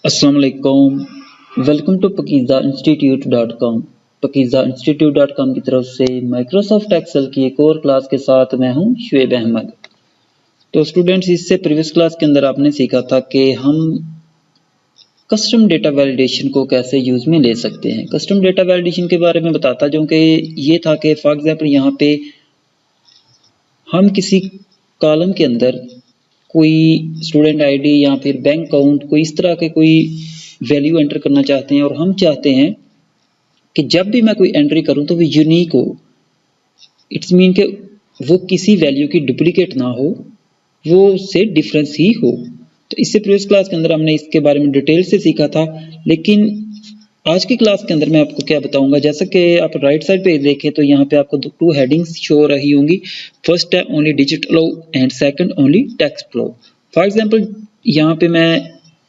अस्सलाम वालेकुम। Welcome to pakizainstitute.com। pakizainstitute.com की तरफ से माइक्रोसॉफ्ट एक्सेल की एक और क्लास के साथ मैं हूं शुएब अहमद। तो स्टूडेंट्स, इससे प्रीवियस क्लास के अंदर आपने सीखा था कि हम कस्टम डेटा वैलिडेशन को कैसे यूज में ले सकते हैं। कस्टम डेटा वैलिडेशन के बारे में बताता जो कि ये था कि फॉर एग्जांपल यहाँ पे हम किसी कॉलम के अंदर कोई स्टूडेंट आईडी या फिर बैंक अकाउंट कोई इस तरह के कोई वैल्यू एंटर करना चाहते हैं और हम चाहते हैं कि जब भी मैं कोई एंट्री करूं तो वो यूनिक हो। इट्स मीन कि वो किसी वैल्यू की डुप्लीकेट ना हो, वो उससे डिफरेंस ही हो। तो इससे प्रीवियस क्लास के अंदर हमने इसके बारे में डिटेल से सीखा था, लेकिन आज की क्लास के अंदर मैं आपको क्या बताऊंगा। जैसा कि आप राइट साइड पे देखें तो यहाँ पे आपको टू हेडिंग्स शो हो रही होंगी। फर्स्ट है only digit allow and second only text allow. For example यहाँ पे मैं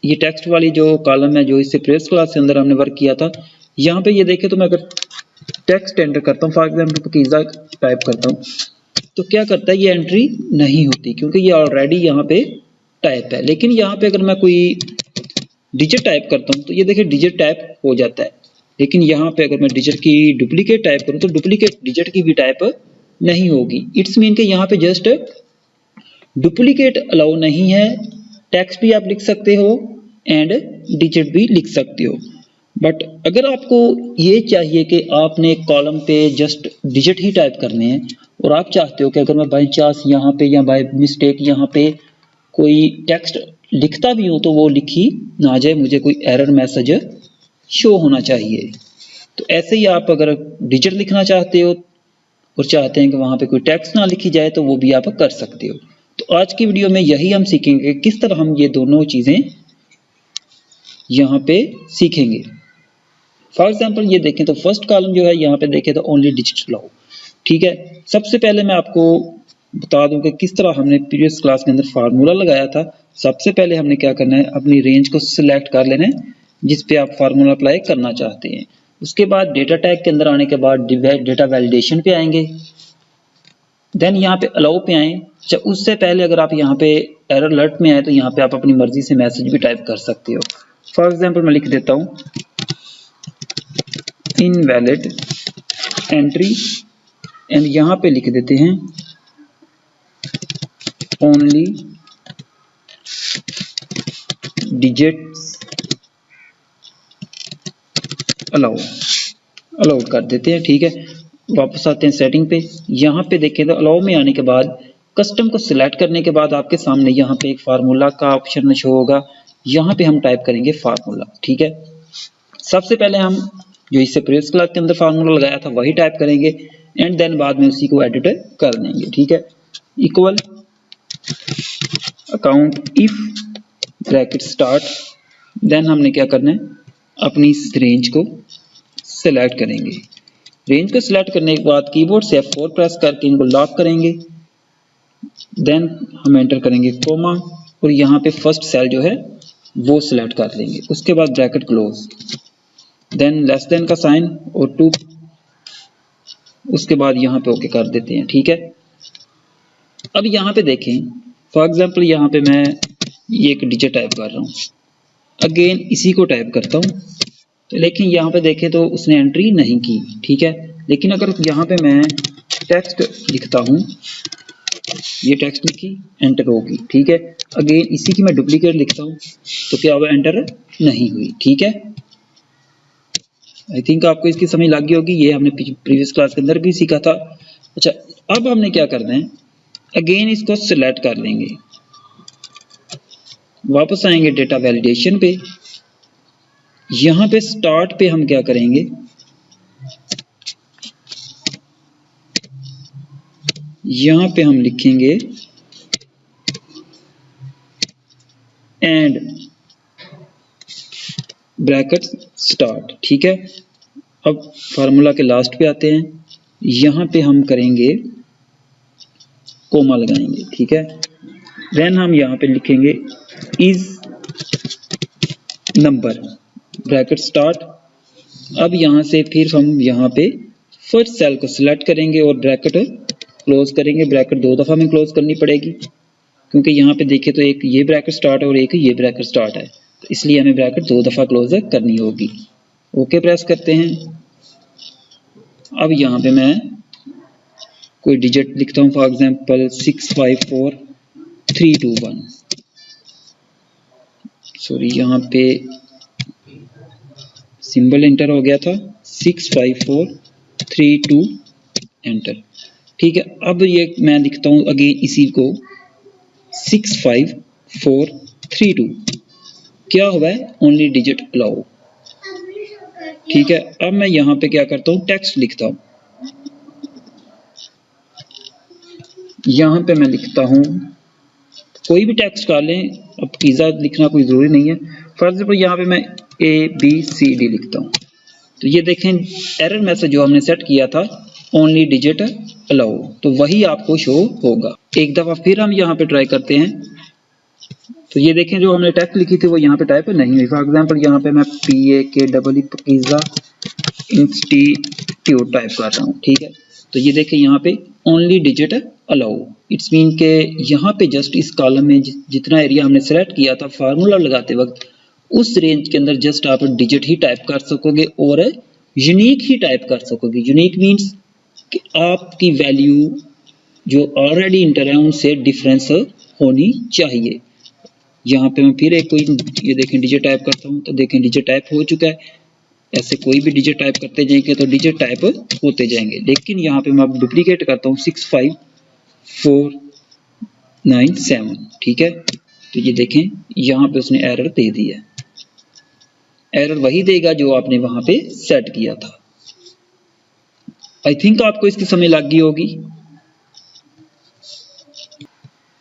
ये टेक्स्ट वाली जो कॉलम है जो इससे प्रीवियस क्लास के अंदर हमने वर्क किया था, यहाँ पे ये देखें तो मैं अगर टेक्स्ट एंटर करता हूँ, फॉर एग्जाम्पल पकीज़ा टाइप करता हूँ, तो क्या करता है, ये एंट्री नहीं होती क्योंकि ये ऑलरेडी यहाँ पे टाइप है। लेकिन यहाँ पे अगर मैं कोई डिजिट टाइप करता हूँ तो ये देखिए डिजिट टाइप हो जाता है। लेकिन यहाँ पे अगर मैं डिजिट की डुप्लीकेट टाइप करूँ तो डुप्लीकेट डिजिट की भी टाइप नहीं होगी। इट्स मीन कि यहाँ पे जस्ट डुप्लीकेट अलाउ नहीं है। टेक्स्ट भी आप लिख सकते हो एंड डिजिट भी लिख सकते हो। बट अगर आपको ये चाहिए कि आपने एक कॉलम पे जस्ट डिजिट ही टाइप करने हैं और आप चाहते हो कि अगर मैं बाई चांस यहाँ पे या बाय मिस्टेक यहाँ पे कोई टेक्स्ट लिखता भी हूं तो वो लिखी ना जाए, मुझे कोई एरर मैसेज शो होना चाहिए। तो ऐसे ही आप अगर डिजिट लिखना चाहते हो और चाहते हैं कि वहां पे कोई टेक्स्ट ना लिखी जाए तो वो भी आप कर सकते हो। तो आज की वीडियो में यही हम सीखेंगे किस तरह हम ये दोनों चीजें यहाँ पे सीखेंगे। फॉर एग्जाम्पल ये देखें तो फर्स्ट कॉलम जो है यहाँ पे देखें तो ओनली डिजिट अलाउ। ठीक है, सबसे पहले मैं आपको बता दूं कि किस तरह हमने प्रीवियस क्लास के अंदर फार्मूला लगाया था। सबसे पहले हमने क्या करना है, अपनी रेंज को सिलेक्ट कर लेना है जिस पे आप फार्मूला अप्लाई करना चाहते हैं। उसके बाद डेटा टैग के अंदर आने के बाद डेटा वैलिडेशन पे आएंगे, देन यहाँ पे अलाउ पे आए। उससे पहले अगर आप यहाँ पे एरर अलर्ट में आए तो यहाँ पे आप अपनी मर्जी से मैसेज भी टाइप कर सकते हो। फॉर एग्जाम्पल मैं लिख देता हूँ इनवैलिड एंट्री एंड यहाँ पे लिख देते हैं ओनली डिजिट्स अलाउ कर देते हैं। ठीक है, वापस आते हैं सेटिंग पे। यहाँ पे देखें तो अलाउ में आने के बाद कस्टम को सिलेक्ट करने के बाद आपके सामने यहाँ पे एक फार्मूला का ऑप्शन शो होगा। यहाँ पे हम टाइप करेंगे फार्मूला। ठीक है, सबसे पहले हम जो इससे प्रीवियस क्लास के अंदर फार्मूला लगाया था वही टाइप करेंगे एंड देन बाद में उसी को एडिट कर देंगे। ठीक है, equal account if bracket start, then हमने क्या करना है, अपनी इस रेंज को सिलेक्ट करेंगे। रेंज को सिलेक्ट करने के बाद कीबोर्ड से F4 प्रेस करके इनको लॉक करेंगे, देन हम एंटर करेंगे कोमा और यहाँ पे फर्स्ट सेल जो है वो सिलेक्ट कर लेंगे। उसके बाद bracket close, than less than का साइन और 2, उसके बाद यहाँ पे ओके कर देते हैं। ठीक है, अब यहाँ पे देखें फॉर एग्जांपल यहाँ पे मैं ये एक डिजिट टाइप कर रहा हूँ, अगेन इसी को टाइप करता हूँ तो लेकिन यहाँ पे देखें तो उसने एंट्री नहीं की। ठीक है, लेकिन अगर यहाँ पे मैं टेक्स्ट लिखता हूँ, ये टेक्स्ट लिखी एंटर होगी। ठीक है, अगेन इसी की मैं डुप्लीकेट लिखता हूँ तो क्या वो एंटर नहीं हुई। ठीक है, आई थिंक आपको इसकी समझ लग गई होगी, ये हमने प्रीवियस क्लास के अंदर भी सीखा था। अच्छा, अब हमने क्या करना है, अगेन इसको सिलेक्ट कर लेंगे, वापस आएंगे डेटा वैलिडेशन पे। यहाँ पे स्टार्ट पे हम क्या करेंगे, यहाँ पे हम लिखेंगे एंड ब्रैकेट स्टार्ट। ठीक है, अब फार्मूला के लास्ट पे आते हैं, यहाँ पे हम करेंगे कोमा लगाएंगे। ठीक है, देन हम यहाँ पे लिखेंगे इज नंबर ब्रैकेट स्टार्ट। अब यहाँ से फिर हम यहाँ पे फर्स्ट सेल को सिलेक्ट करेंगे और ब्रैकेट क्लोज करेंगे। ब्रैकेट 2 दफा में क्लोज करनी पड़ेगी क्योंकि यहाँ पे देखें तो एक ये ब्रैकेट स्टार्ट है और एक ये ब्रैकेट स्टार्ट है। तो इसलिए हमें ब्रैकेट 2 दफ़ा क्लोज करनी होगी। ओके प्रेस करते हैं। अब यहाँ पे मैं कोई डिजिट लिखता हूँ, फॉर एग्जांपल 654321। सॉरी, यहाँ पे सिंबल एंटर हो गया था, 65432 एंटर। ठीक है, अब ये मैं लिखता हूँ अगेन इसी को 65432। क्या हुआ है? Only digit allow. ठीक है, अब मैं यहाँ पे क्या करता हूँ, टेक्स्ट लिखता हूँ। यहाँ पे मैं लिखता हूँ कोई भी टेक्स्ट कर लें, अब पिज़्ज़ा लिखना कोई ज़रूरी नहीं है। फॉर एग्जाम्पल यहाँ पे मैं ABCD लिखता हूँ। तो ये देखें एरर मैसेज जो हमने सेट किया था ओनली डिजिट अलाउ, तो वही आपको शो होगा। एक दफ़ा फिर हम यहाँ पे ट्राई करते हैं। तो ये देखें जो हमने टेक्स्ट लिखी थी वो यहाँ पे टाइप नहीं हुई। फॉर एग्जाम्पल यहाँ पे मैं PAKEE पिज़्ज़ा इंस्टीट्यूट टाइप कर रहा हूँ। ठीक है, तो ये देखें यहाँ पे only digit allow, it's mean के यहाँ पे जस्ट इस कॉलम में जितना एरिया हमने सेलेक्ट किया था फार्मूला लगाते वक्त, उस रेंज के अंदर जस्ट आप डिजिट ही टाइप कर सकोगे और यूनिक ही टाइप कर सकोगे। यूनिक मीन्स कि आपकी वैल्यू जो ऑलरेडी इंटर है उनसे डिफरेंस होनी चाहिए। यहाँ पे मैं फिर एक कोई ये देखें डिजिट टाइप करता हूँ, तो देखें डिजिट टाइप हो चुका है। ऐसे कोई भी डिजिट टाइप करते जाएंगे तो डिजिट टाइप होते जाएंगे। लेकिन यहाँ पे मैं डुप्लीकेट करता हूँ 65497। ठीक है, तो ये देखें यहाँ पे उसने एरर दे दिया। एरर वही देगा जो आपने वहां पे सेट किया था। आई थिंक आपको इसकी समझ लग गई होगी।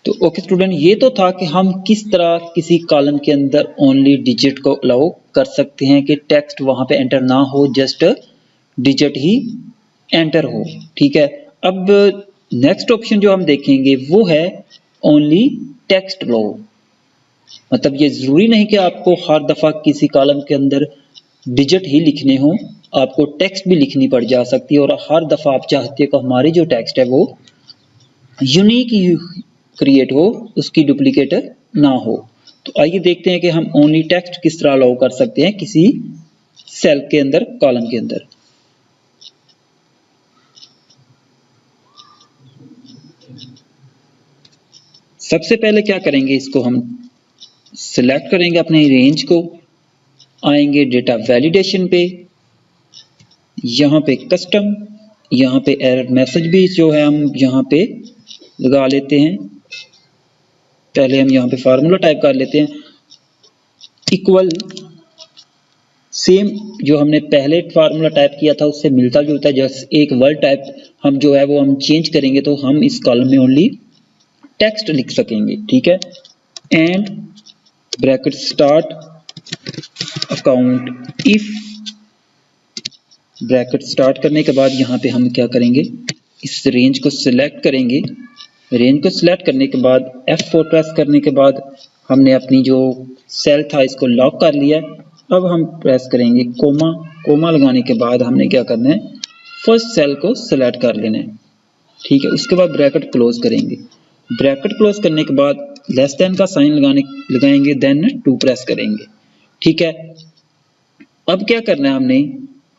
तो ओके स्टूडेंट, ये तो था कि हम किस तरह किसी कॉलम के अंदर ओनली डिजिट को अलाउ कर सकते हैं कि टेक्स्ट वहां पे एंटर ना हो, जस्ट डिजिट ही एंटर हो। ठीक है, अब नेक्स्ट ऑप्शन जो हम देखेंगे वो है ओनली टेक्स्ट अलाउ। मतलब ये जरूरी नहीं कि आपको हर दफा किसी कॉलम के अंदर डिजिट ही लिखने हो, आपको टेक्स्ट भी लिखनी पड़ जा सकती है। और हर दफा आप चाहते हो कि हमारी जो टेक्स्ट है वो यूनिक क्रिएट हो, उसकी डुप्लीकेट ना हो। तो आइए देखते हैं कि हम ओनली टेक्स्ट किस तरह अलाउ कर सकते हैं किसी सेल के अंदर, कॉलम के अंदर। सबसे पहले क्या करेंगे, इसको हम सिलेक्ट करेंगे अपने रेंज को, आएंगे डेटा वैलिडेशन पे, यहाँ पे कस्टम, यहाँ पे एरर मैसेज भी जो है हम यहाँ पे लगा लेते हैं। पहले हम यहाँ पे फार्मूला टाइप कर लेते हैं, इक्वल सेम जो हमने पहले फार्मूला टाइप किया था उससे मिलता जुलता है, जस्ट एक वर्ड टाइप हम जो है वो हम चेंज करेंगे तो हम इस कॉलम में ओनली टेक्स्ट लिख सकेंगे। ठीक है, and bracket start account if, bracket start करने के बाद यहाँ पे हम क्या करेंगे, इस रेंज को सिलेक्ट करेंगे। रेंज को सिलेक्ट करने के बाद F4 प्रेस करने के बाद हमने अपनी जो सेल था इसको लॉक कर लिया। अब हम प्रेस करेंगे कोमा, कोमा लगाने के बाद हमने क्या करना है, फर्स्ट सेल को सिलेक्ट कर लेना है। ठीक है, उसके बाद ब्रैकेट क्लोज करेंगे। ब्रैकेट क्लोज करने के बाद लेस देन का साइन लगाएंगे, देन 2 प्रेस करेंगे। ठीक है, अब क्या करना है हमने,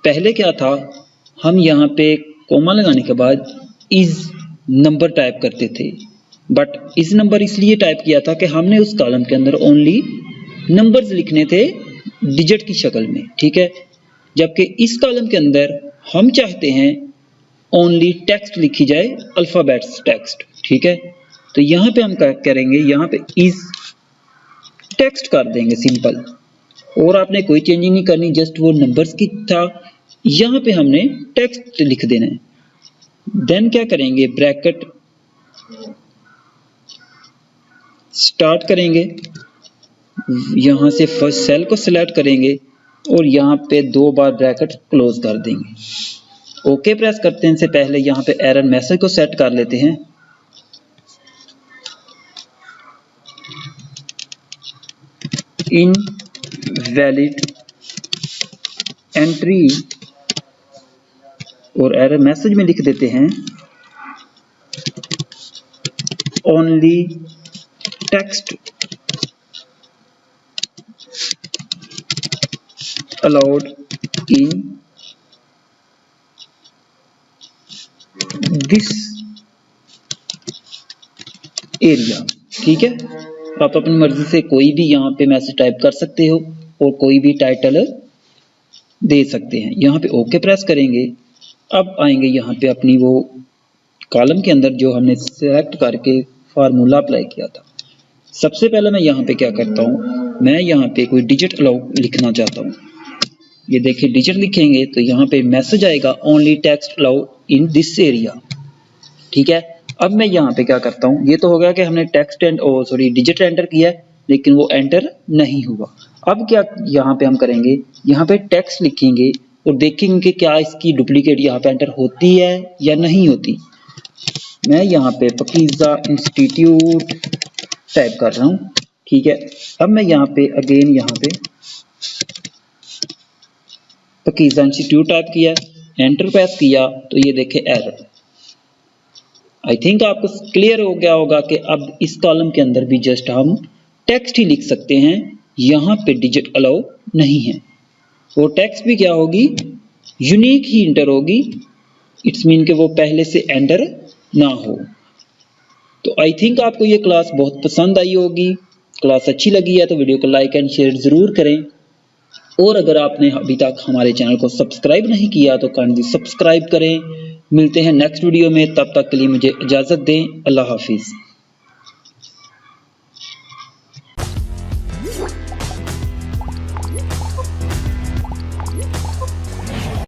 पहले क्या था हम यहाँ पे कोमा लगाने के बाद इज नंबर टाइप करते थे, बट इस नंबर इसलिए टाइप किया था कि हमने उस कॉलम के अंदर ओनली नंबर्स लिखने थे डिजिट की शक्ल में। ठीक है, जबकि इस कॉलम के अंदर हम चाहते हैं ओनली टेक्स्ट लिखी जाए, अल्फाबेट्स टेक्स्ट। ठीक है, तो यहाँ पे हम क्या करेंगे, यहाँ पे इज टेक्स्ट कर देंगे सिंपल, और आपने कोई चेंजिंग नहीं करनी, जस्ट वो नंबर्स की था, यहाँ पे हमने टेक्स्ट लिख देना है। देन क्या करेंगे, ब्रैकेट स्टार्ट करेंगे, यहाँ से फर्स्ट सेल को सिलेक्ट करेंगे और यहाँ पे 2 बार ब्रैकेट क्लोज कर देंगे। ओके प्रेस करते हैं से पहले यहाँ पे एरर मैसेज को सेट कर लेते हैं। इनवैलिड एंट्री, और एरर मैसेज में लिख देते हैं only text allowed in this area। ठीक है, आप अपनी मर्जी से कोई भी यहाँ पे मैसेज टाइप कर सकते हो और कोई भी टाइटल दे सकते हैं। यहाँ पे ओके प्रेस करेंगे। अब आएंगे यहाँ पे अपनी वो कॉलम के अंदर जो हमने सेलेक्ट करके फार्मूला अप्लाई किया था। सबसे पहले मैं यहाँ पे क्या करता हूँ, मैं यहाँ पे कोई डिजिट अलाउ लिखना चाहता हूँ। ये देखिए डिजिट लिखेंगे तो यहाँ पे मैसेज आएगा only text allow in this area. ठीक है, अब मैं यहाँ पे क्या करता हूँ, ये तो हो गया कि हमने टेक्स्ट डिजिट एंटर किया है लेकिन वो एंटर नहीं हुआ। अब क्या यहाँ पे हम करेंगे, यहाँ पे टेक्स्ट लिखेंगे और देखेंगे कि क्या इसकी डुप्लीकेट यहाँ पे एंटर होती है या नहीं होती। मैं यहाँ पे पकीज़ा इंस्टीट्यूट टाइप कर रहा हूँ। ठीक है, अब मैं यहाँ पे अगेन यहाँ पे पकीज़ा इंस्टीट्यूट टाइप किया, एंटर प्रेस किया तो ये देखे एरर। आई थिंक आपको क्लियर हो गया होगा कि अब इस कॉलम के अंदर भी जस्ट हम टेक्स्ट ही लिख सकते हैं, यहाँ पे डिजिट अलाउ नहीं है। वो टेक्स्ट भी क्या होगी, यूनिक ही एंटर होगी। इट्स मीन कि वो पहले से एंटर ना हो। तो आई थिंक आपको ये क्लास बहुत पसंद आई होगी। क्लास अच्छी लगी है तो वीडियो को लाइक एंड शेयर जरूर करें, और अगर आपने अभी तक हमारे चैनल को सब्सक्राइब नहीं किया तो काइंडली सब्सक्राइब करें। मिलते हैं नेक्स्ट वीडियो में, तब तक के लिए मुझे इजाज़त दें। अल्लाह हाफिज़।